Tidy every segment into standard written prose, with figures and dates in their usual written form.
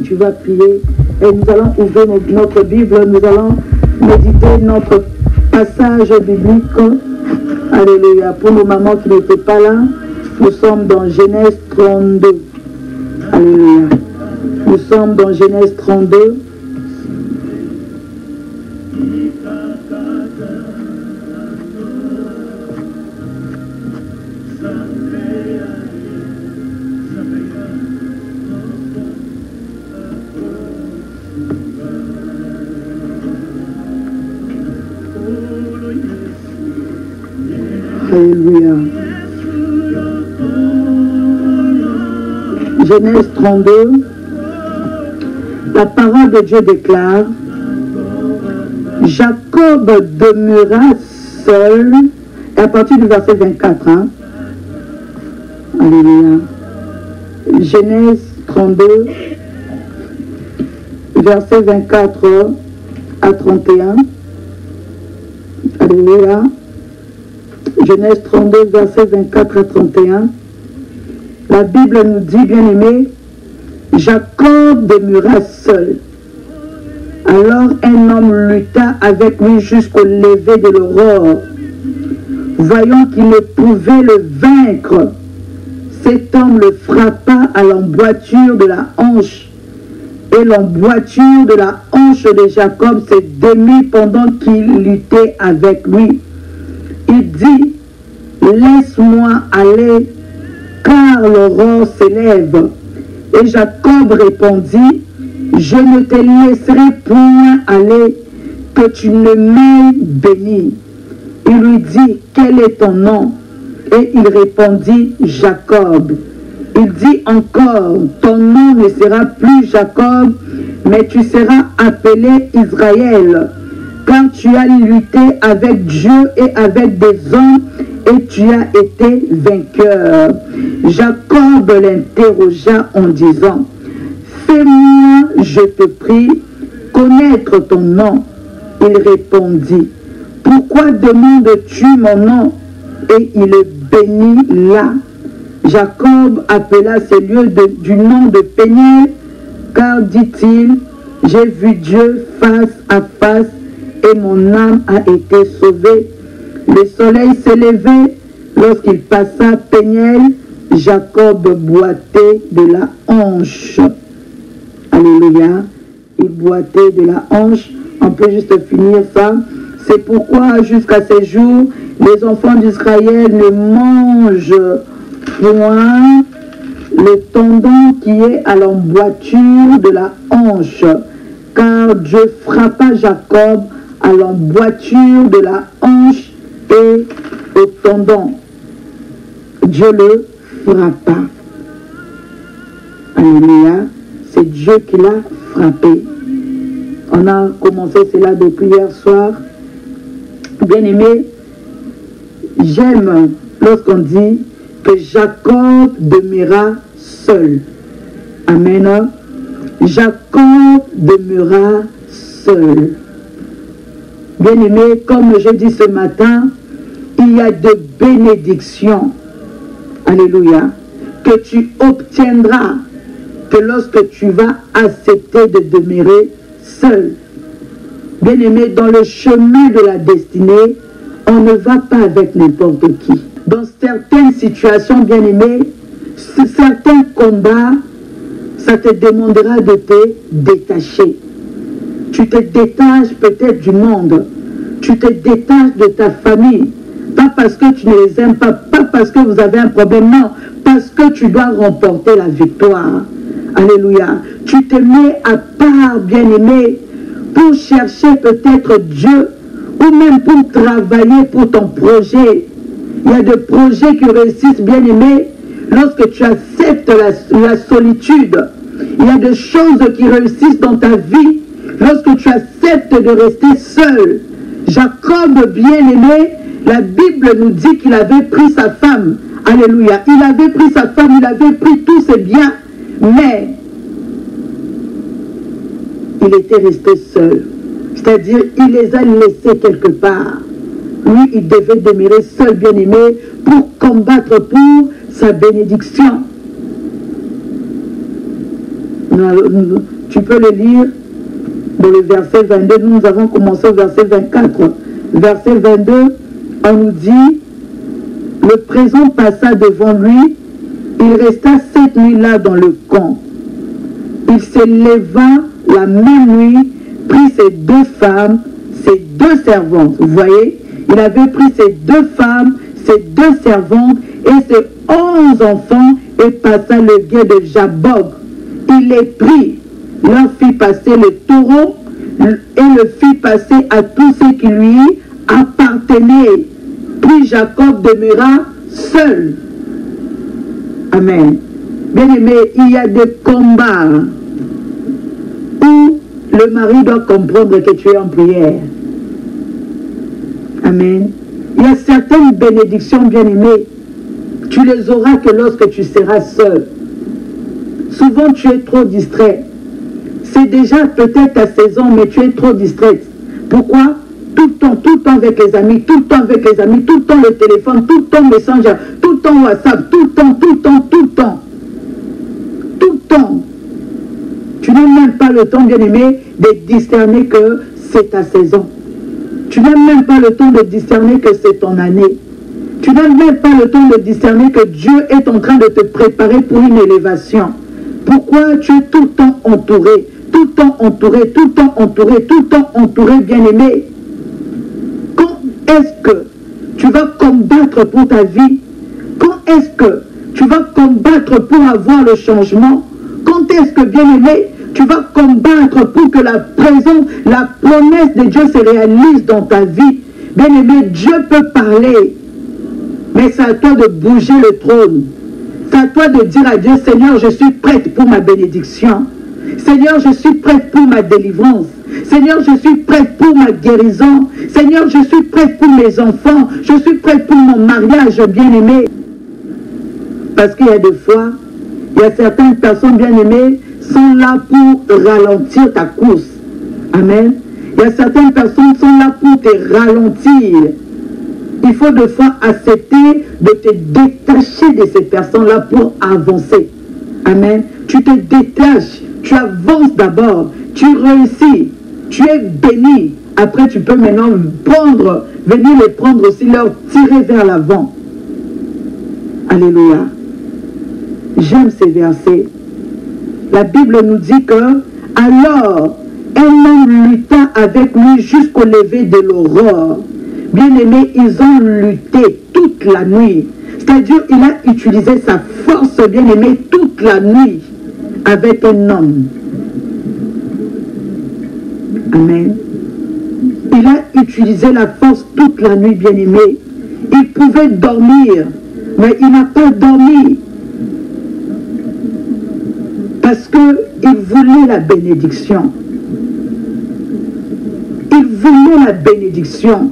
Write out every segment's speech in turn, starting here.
Tu vas prier et nous allons ouvrir notre Bible, nous allons méditer notre passage biblique. Alléluia. Pour nos mamans qui n'étaient pas là, nous sommes dans Genèse 32. Alléluia. Nous sommes dans Genèse 32. Alléluia. Genèse 32, la parole de Dieu déclare: Jacob demeura seul, et à partir du verset 24, Alléluia. Genèse 32, verset 24 à 31. Alléluia. Genèse 32, verset 24 à 31. La Bible nous dit, bien-aimé, Jacob demeura seul. Alors un homme lutta avec lui jusqu'au lever de l'aurore. Voyant qu'il ne pouvait le vaincre, cet homme le frappa à l'emboîture de la hanche. Et l'emboîture de la hanche de Jacob s'est démise pendant qu'il luttait avec lui. Il dit: laisse-moi aller, car l'aurore s'élève. Et Jacob répondit: je ne te laisserai point aller, que tu ne m'aies béni. Il lui dit: quel est ton nom? Et il répondit: Jacob. Il dit encore: ton nom ne sera plus Jacob, mais tu seras appelé Israël, car tu as lutté avec Dieu et avec des hommes, et tu as été vainqueur. Jacob l'interrogea en disant: fais-moi, je te prie, connaître ton nom. Il répondit: pourquoi demandes-tu mon nom? Et il le bénit là. Jacob appela ce lieu du nom de Péniel, car, dit-il, j'ai vu Dieu face à face, et mon âme a été sauvée. Le soleil s'est levé. Lorsqu'il passa Péniel, Jacob boitait de la hanche. Alléluia. Il boitait de la hanche. On peut juste finir ça. C'est pourquoi jusqu'à ces jours, les enfants d'Israël ne mangent point le tendon qui est à l'emboîture de la hanche, car Dieu frappa Jacob à l'emboîture de la hanche et au tendon. Dieu le frappa. Alléluia. C'est Dieu qui l'a frappé. On a commencé cela depuis hier soir. Bien-aimé, j'aime lorsqu'on dit que Jacob demeura seul. Amen. Jacob demeura seul. Bien-aimé, comme je dis ce matin, il y a de bénédictions, alléluia, que tu obtiendras que lorsque tu vas accepter de demeurer seul. Bien-aimé, dans le chemin de la destinée, on ne va pas avec n'importe qui. Dans certaines situations, bien-aimé, certains combats, ça te demandera de te détacher. Tu te détaches peut-être du monde. Tu te détaches de ta famille. Pas parce que tu ne les aimes pas, pas parce que vous avez un problème, non. Parce que tu dois remporter la victoire. Alléluia. Tu te mets à part, bien-aimé, pour chercher peut-être Dieu, ou même pour travailler pour ton projet. Il y a des projets qui réussissent, bien-aimé, lorsque tu acceptes la solitude. Il y a des choses qui réussissent dans ta vie lorsque tu acceptes de rester seul. Jacob, bien-aimé, la Bible nous dit qu'il avait pris sa femme. Alléluia. Il avait pris sa femme, il avait pris tous ses biens, mais il était resté seul. C'est-à-dire, il les a laissés quelque part. Lui, il devait demeurer seul, bien-aimé, pour combattre pour sa bénédiction. Tu peux le lire dans le verset 22. Nous avons commencé au verset 24. Verset 22, on nous dit, le présent passa devant lui, il resta 7 nuits là dans le camp. Il se leva la même nuit, prit ses 2 femmes, ses 2 servantes. Vous voyez, il avait pris ses 2 femmes, ses 2 servantes et ses 11 enfants et passa le gué de Jabok. Il les prit, leur fit passer le taureau et le fit passer à tous ceux qui lui appartenaient. Puis Jacob demeura seul. Amen. Bien-aimé, il y a des combats où le mari doit comprendre que tu es en prière. Amen. Il y a certaines bénédictions, bien-aimées, tu les auras que lorsque tu seras seul. Souvent, tu es trop distrait. C'est déjà peut-être ta saison, mais tu es trop distraite. Pourquoi? Tout le temps avec les amis, tout le temps avec les amis, tout le temps le téléphone, tout le temps Messenger, tout le temps WhatsApp, tout le temps. Tu n'as même pas le temps, bien-aimé, de discerner que c'est ta saison. Tu n'as même pas le temps de discerner que c'est ton année. Tu n'as même pas le temps de discerner que Dieu est en train de te préparer pour une élévation. Pourquoi tu es tout le temps entouré, bien-aimé? Quand est-ce que tu vas combattre pour ta vie? Quand est-ce que tu vas combattre pour avoir le changement? Quand est-ce que, bien-aimé, tu vas combattre pour que la présence, la promesse de Dieu se réalise dans ta vie? Bien-aimé, Dieu peut parler, mais c'est à toi de bouger le trône. C'est à toi de dire à Dieu, Seigneur, je suis prête pour ma bénédiction. Seigneur, je suis prête pour ma délivrance. Seigneur, je suis prête pour ma guérison. Seigneur, je suis prête pour mes enfants. Je suis prête pour mon mariage, bien-aimé. Parce qu'il y a des fois, il y a certaines personnes bien-aimées sont là pour ralentir ta course. Amen. Il y a certaines personnes qui sont là pour te ralentir. Il faut des fois accepter de te détacher de ces personnes-là pour avancer. Amen. Tu te détaches, tu avances d'abord, tu réussis, tu es béni. Après, tu peux maintenant venir les prendre aussi, leur tirer vers l'avant. Alléluia. J'aime ces versets. La Bible nous dit que alors un homme lutta avec lui jusqu'au lever de l'aurore. Bien-aimés, ils ont lutté toute la nuit. C'est-à-dire, il a utilisé sa force, bien-aimé, toute la nuit avec un homme. Amen. Il a utilisé la force toute la nuit, bien-aimé. Il pouvait dormir, mais il n'a pas dormi. Parce qu'il voulait la bénédiction. Il voulait la bénédiction.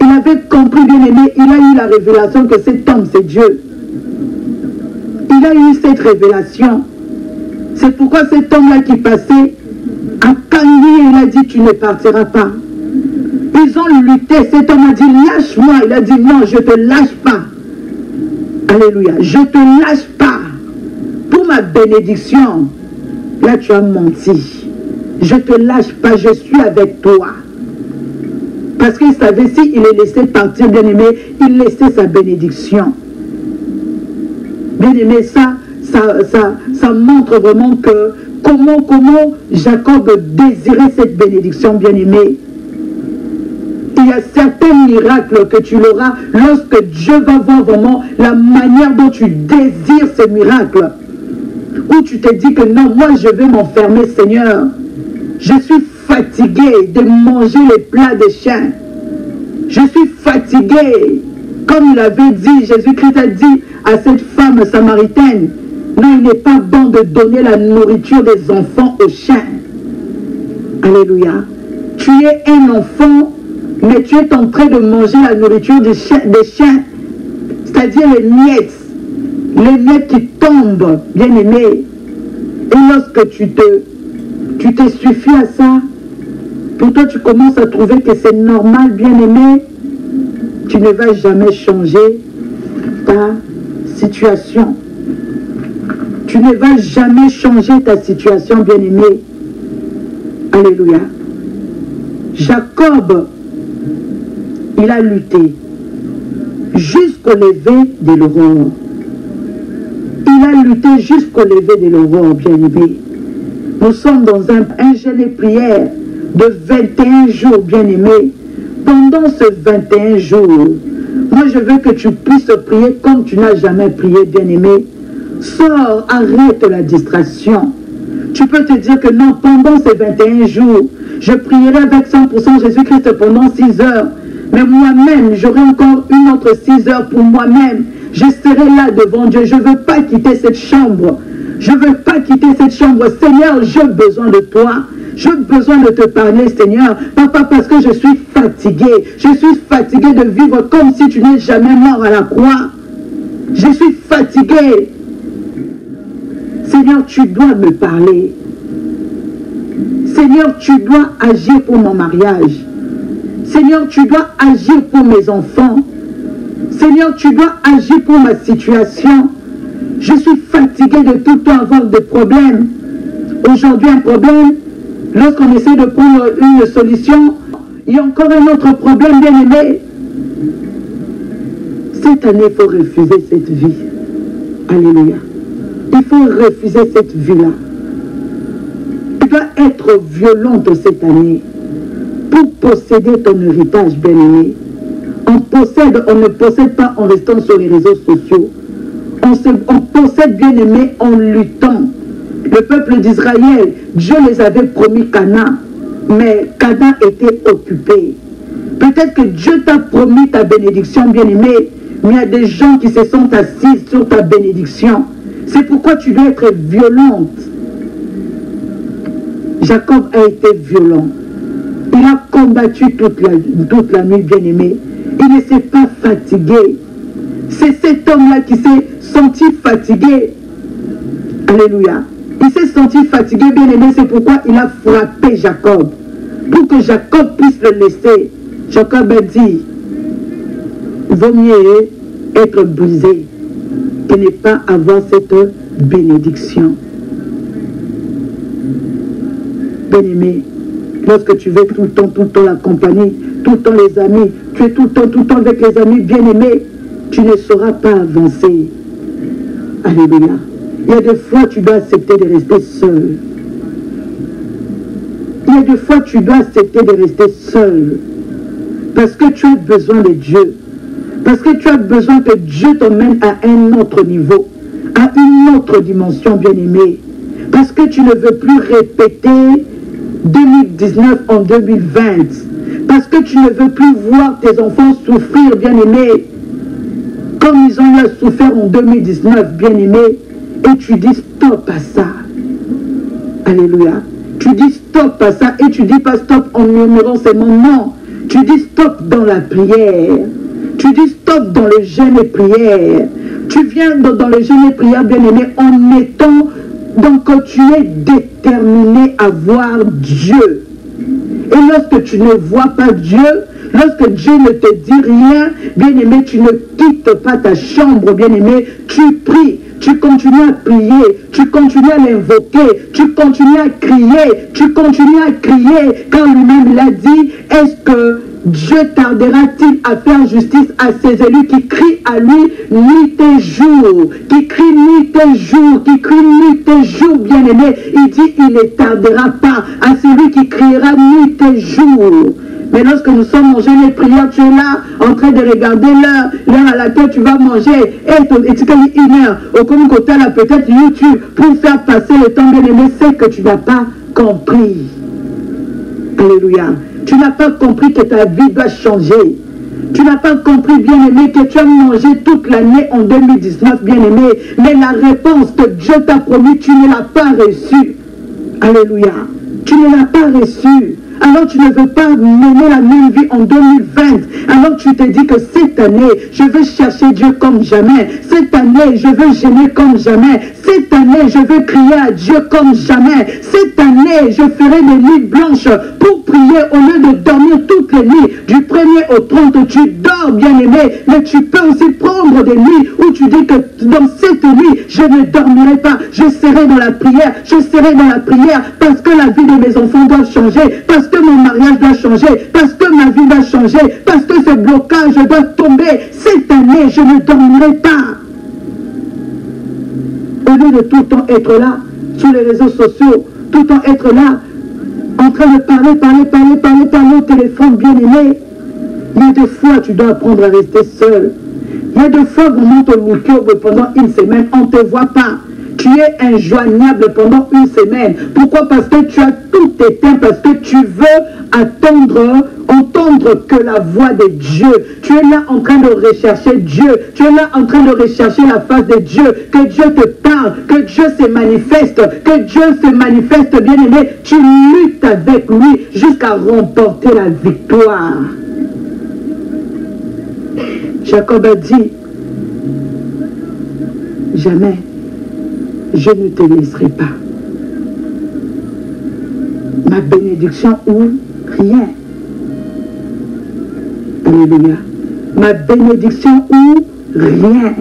Il avait compris, bien-aimé, il a eu la révélation que cet homme, c'est Dieu. Il a eu cette révélation. C'est pourquoi cet homme-là qui passait a cagné, il a dit, tu ne partiras pas. Ils ont lutté, cet homme a dit, lâche-moi. Il a dit, non, je ne te lâche pas. Alléluia, je ne te lâche pas. Pour ma bénédiction, là tu as menti. Je ne te lâche pas, je suis avec toi. Parce qu'il savait, s'il est laissé partir, bien-aimé, il laissait sa bénédiction. Bien-aimé, ça montre vraiment que comment Jacob désirait cette bénédiction, bien-aimé. Il y a certains miracles que tu l'auras lorsque Dieu va voir vraiment la manière dont tu désires ces miracles. Où tu te dis que non, moi je vais m'enfermer, Seigneur. Je suis fatigué de manger les plats des chiens. Je suis fatigué. Comme il avait dit, Jésus-Christ a dit à cette femme samaritaine, non, il n'est pas bon de donner la nourriture des enfants aux chiens. Alléluia. Tu es un enfant, mais tu es en train de manger la nourriture des chiens. C'est-à-dire les miettes qui tombent, bien-aimé. Et lorsque tu te suffis à ça, pour toi tu commences à trouver que c'est normal, bien-aimé, tu ne vas jamais changer ta situation. Tu ne ne va jamais changer ta situation, bien-aimé. Alléluia. Jacob, il a lutté jusqu'au lever de l'aurore. Il a lutté jusqu'au lever de l'aurore, bien-aimé. Nous sommes dans un jeûne et prière de 21 jours, bien-aimé. Pendant ces 21 jours, moi je veux que tu puisses prier comme tu n'as jamais prié, bien-aimé. Sors, arrête la distraction. Tu peux te dire que non, pendant ces 21 jours, je prierai avec 100% Jésus-Christ pendant 6 heures. Mais moi-même, j'aurai encore une autre 6 heures pour moi-même. Je serai là devant Dieu. Je ne veux pas quitter cette chambre. Je ne veux pas quitter cette chambre. Seigneur, j'ai besoin de toi. J'ai besoin de te parler, Seigneur. Papa, parce que je suis fatigué. Je suis fatigué de vivre comme si tu n'es jamais mort à la croix. Je suis fatigué. Seigneur, tu dois me parler. Seigneur, tu dois agir pour mon mariage. Seigneur, tu dois agir pour mes enfants. Seigneur, tu dois agir pour ma situation. Je suis fatigué de tout le temps avoir des problèmes. Aujourd'hui, un problème, lorsqu'on essaie de prendre une solution, il y a encore un autre problème, bien aimé. Cette année, il faut refuser cette vie. Alléluia. Il faut refuser cette vie-là. Tu dois être violente cette année pour posséder ton héritage, bien-aimé. On ne possède pas en restant sur les réseaux sociaux. On possède, bien-aimé, en luttant. Le peuple d'Israël, Dieu les avait promis Canaan, mais Canaan était occupé. Peut-être que Dieu t'a promis ta bénédiction, bien-aimé, mais il y a des gens qui se sont assis sur ta bénédiction. C'est pourquoi tu dois être violente. Jacob a été violent. Il a combattu toute la nuit, bien-aimé. Il ne s'est pas fatigué. C'est cet homme-là qui s'est senti fatigué. Alléluia. Il s'est senti fatigué, bien-aimé. C'est pourquoi il a frappé Jacob. Pour que Jacob puisse le laisser. Jacob a dit, vaut mieux être brisé que ne pas avoir cette bénédiction. Bien-aimé, lorsque tu veux tout le temps la compagnie, tout le temps les amis, tu es tout le temps avec les amis bien-aimés, tu ne sauras pas avancer. Alléluia. Il y a des fois tu dois accepter de rester seul. Il y a des fois tu dois accepter de rester seul. Parce que tu as besoin de Dieu. Parce que tu as besoin que Dieu t'emmène à un autre niveau, à une autre dimension, bien-aimé. Parce que tu ne veux plus répéter 2019 en 2020. Parce que tu ne veux plus voir tes enfants souffrir, bien-aimé, comme ils ont eu à souffrir en 2019, bien-aimé. Et tu dis stop à ça. Alléluia. Tu dis stop à ça et tu dis pas stop en murmurant seulement non. Tu dis stop dans la prière. Tu dis stop dans le jeûne et prière. Tu viens dans le jeûne et prière, bien-aimé, en étant, donc quand tu es déterminé à voir Dieu. Et lorsque tu ne vois pas Dieu, lorsque Dieu ne te dit rien, bien-aimé, tu ne quittes pas ta chambre, bien-aimé, tu pries. Tu continues à prier, tu continues à l'invoquer, tu continues à crier, car lui-même il a dit, est-ce que Dieu tardera-t-il à faire justice à ses élus qui crient à lui nuit et jour, qui crient nuit et jour, bien-aimé. Il dit, il ne tardera pas à celui qui criera nuit et jour. Mais lorsque nous sommes en jeûne et prière, tu es là, en train de regarder l'heure à laquelle tu vas manger, et tu gagnes 1 heure, au commun côté là, peut-être YouTube, pour faire passer le temps, bien-aimé, c'est que tu n'as pas compris. Alléluia. Tu n'as pas compris que ta vie doit changer. Tu n'as pas compris, bien-aimé, que tu as mangé toute l'année en 2019, bien-aimé, mais la réponse que Dieu t'a promis, tu ne l'as pas reçue. Alléluia. Tu ne l'as pas reçue. Alors tu ne veux pas mener la même vie en 2020. Alors tu te dis que cette année, je veux chercher Dieu comme jamais. Cette année, je veux gêner comme jamais. Cette année, je veux crier à Dieu comme jamais. Cette année, je ferai des nuits blanches pour prier, au lieu de dormir toutes les nuits, du 1er au 30, tu dors, bien-aimé, mais tu peux aussi prendre des nuits où tu dis que dans cette nuit, je ne dormirai pas, je serai dans la prière, parce que la vie de mes enfants doit changer, parce que mon mariage doit changer, parce que ma vie doit changer, parce que ce blocage doit tomber. Cette année, je ne dormirai pas. Au lieu de tout le temps être là, sur les réseaux sociaux, tout le temps être là, en train de parler au téléphone, bien-aimé. Il y a des fois, tu dois apprendre à rester seul. Il y a des fois, vous montez au cœur pendant une semaine, on ne te voit pas. Tu es injoignable pendant une semaine. Pourquoi? Parce que tu as tout éteint, parce que tu veux entendre que la voix de Dieu. Tu es là en train de rechercher Dieu. Tu es là en train de rechercher la face de Dieu. Que Dieu te parle, que Dieu se manifeste, bien-aimé. Tu luttes avec lui jusqu'à remporter la victoire. Jacob a dit, jamais je ne te laisserai pas. Ma bénédiction ou rien. Alléluia. Ma bénédiction ou rien.